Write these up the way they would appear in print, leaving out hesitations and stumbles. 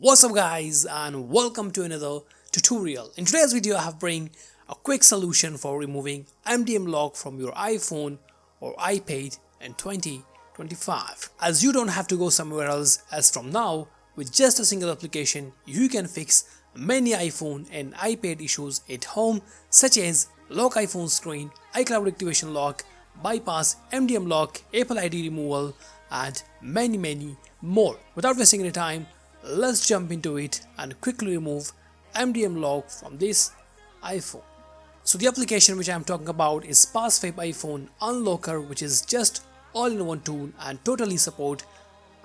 What's up guys, and welcome to another tutorial. In today's video I have bring a quick solution for removing MDM lock from your iPhone or iPad in 2025. As you don't have to go somewhere else, as from now with just a single application you can fix many iPhone and iPad issues at home, such as lock iPhone screen, iCloud activation lock, bypass, MDM lock, Apple ID removal, and many more. Without wasting any time, let's jump into it and quickly remove MDM lock from this iPhone. So the application which I am talking about is PassFab iPhone Unlocker, which is just all-in-one tool and totally support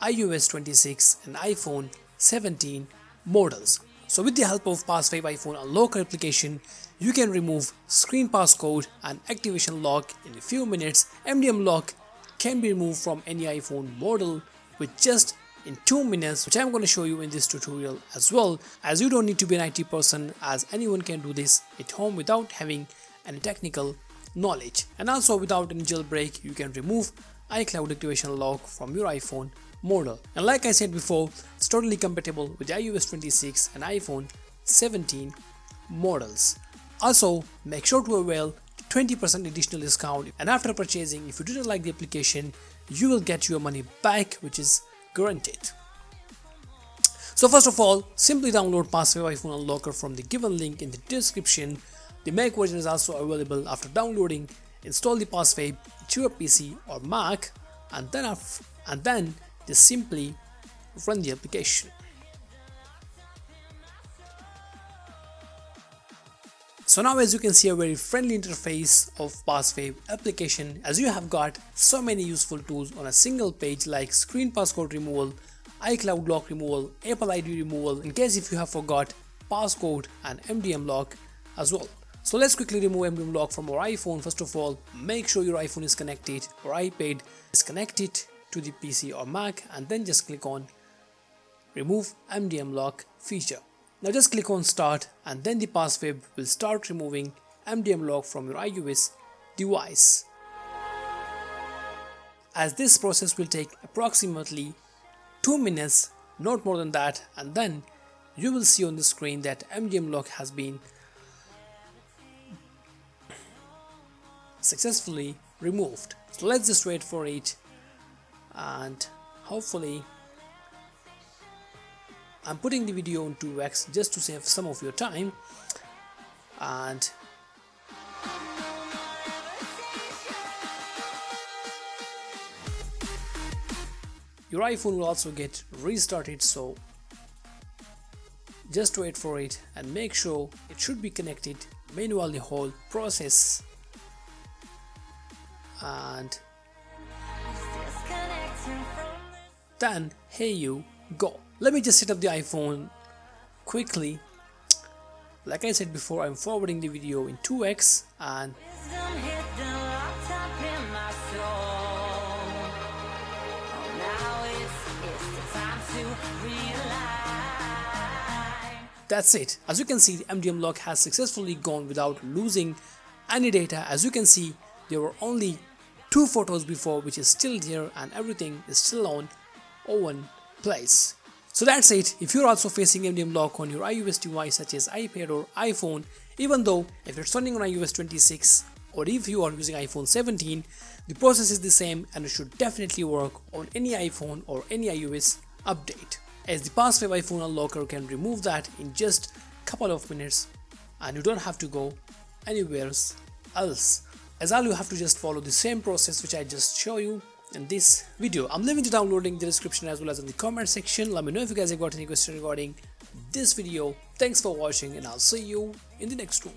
iOS 26 and iPhone 17 models. So with the help of PassFab iPhone Unlocker application, you can remove screen passcode and activation lock in a few minutes. MDM lock can be removed from any iPhone model with just in 2 minutes, which I'm going to show you in this tutorial as well, as you don't need to be an IT person, as anyone can do this at home without having any technical knowledge. And also without any jailbreak, you can remove iCloud activation lock from your iPhone model. And like I said before, it's totally compatible with the iOS 26 and iPhone 17 models. Also, make sure to avail 20% additional discount, and after purchasing, if you didn't like the application, you will get your money back, which is guaranteed. So first of all, simply download PassFab iPhone Unlocker from the given link in the description. The Mac version is also available. After downloading, install the PassFab to your PC or Mac, and then just simply run the application. So now, as you can see, a very friendly interface of PassFab application, as you have got so many useful tools on a single page, like screen passcode removal, iCloud lock removal, Apple ID removal, in case if you have forgot passcode, and MDM lock as well. So let's quickly remove MDM lock from our iPhone. First of all, make sure your iPhone is connected or iPad is connected to the PC or Mac, and then just click on remove MDM lock feature. Now just click on start, and then the PassFab will start removing MDM lock from your iOS device. As this process will take approximately 2 minutes, not more than that, and then you will see on the screen that MDM lock has been successfully removed. So let's just wait for it, and hopefully I'm putting the video on 2x just to save some of your time, and your iPhone will also get restarted. So just wait for it and make sure it should be connected manually, the whole process, and then here you go. Let me just set up the iPhone quickly. Like I said before, I'm forwarding the video in 2x, and that's it. As you can see, the MDM lock has successfully gone without losing any data. As you can see, there were only 2 photos before, which is still there, and everything is still on one place. So that's it. If you're also facing MDM lock on your iOS device such as iPad or iPhone, even though if it's running on iOS 26 or if you are using iPhone 17, the process is the same, and it should definitely work on any iPhone or any iOS update, as the PassFab iPhone Unlocker can remove that in just a couple of minutes, and you don't have to go anywhere else, as all you have to just follow the same process which I just show you in this video. I'm leaving the downloading the description as well as in the comment section. Let me know if you guys have got any question regarding this video. Thanks for watching, and I'll see you in the next one.